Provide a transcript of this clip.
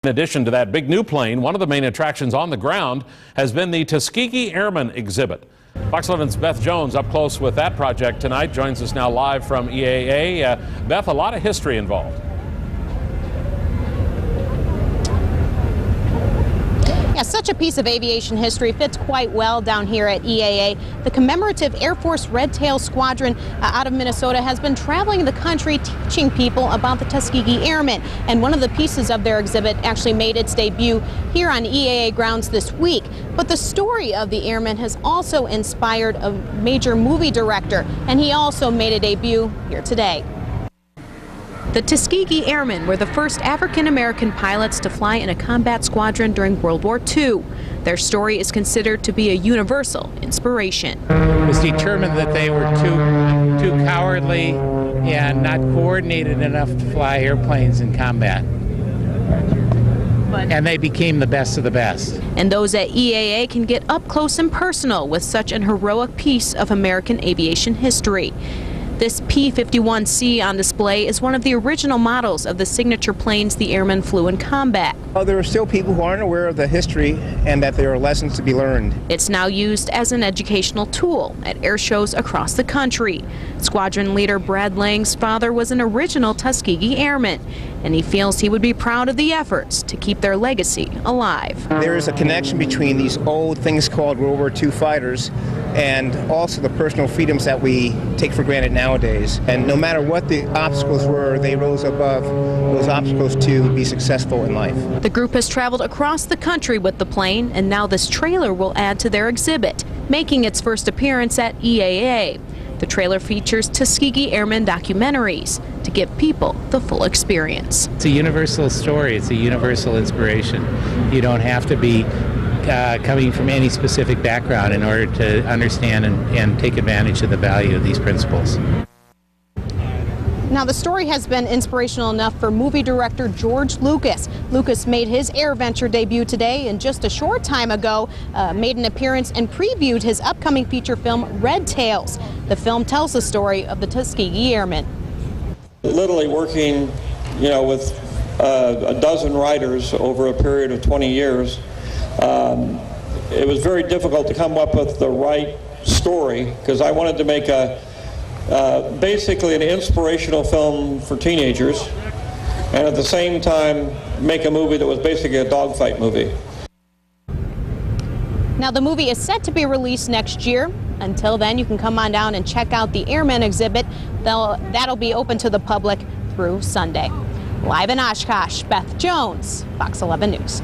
In addition to that big new plane, one of the main attractions on the ground has been the Tuskegee Airmen exhibit. Fox 11's Beth Jones up close with that project tonight, joins us now live from EAA. Beth, a lot of history involved. Yeah, such a piece of aviation history fits quite well down here at EAA. The commemorative Air Force Red Tail Squadron out of Minnesota has been traveling the country teaching people about the Tuskegee Airmen. And one of the pieces of their exhibit actually made its debut here on EAA grounds this week. But the story of the airmen has also inspired a major movie director, and he also made a debut here today. The Tuskegee Airmen were the first African-American pilots to fly in a combat squadron during World War II. Their story is considered to be a universal inspiration. It was determined that they were too cowardly and not coordinated enough to fly airplanes in combat. And they became the best of the best. And those at EAA can get up close and personal with such an heroic piece of American aviation history. This P-51C on display is one of the original models of the signature planes the airmen flew in combat. There are still people who aren't aware of the history and that there are lessons to be learned. It's now used as an educational tool at air shows across the country. Squadron leader Brad Lang's father was an original Tuskegee Airman, and he feels he would be proud of the efforts to keep their legacy alive. There is a connection between these old things called World War II fighters and also the personal freedoms that we take for granted nowadays. And no matter what the obstacles were, they rose above those obstacles to be successful in life. The group has traveled across the country with the plane, and now this trailer will add to their exhibit, making its first appearance at EAA. The trailer features Tuskegee Airmen documentaries to give people the full experience. It's a universal story. It's a universal inspiration. You don't have to be coming from any specific background in order to understand and take advantage of the value of these principles. Now, the story has been inspirational enough for movie director George Lucas. Lucas made his AirVenture debut today, and just a short time ago made an appearance and previewed his upcoming feature film Red Tails. The film tells the story of the Tuskegee Airmen. Literally working, with a dozen writers over a period of 20 years, it was very difficult to come up with the right story, because I wanted to make basically an inspirational film for teenagers, and at the same time make a movie that was basically a dogfight movie. Now, the movie is set to be released next year. Until then, you can come on down and check out the Airmen exhibit. That'll be open to the public through Sunday. Live in Oshkosh, Beth Jones, Fox 11 News.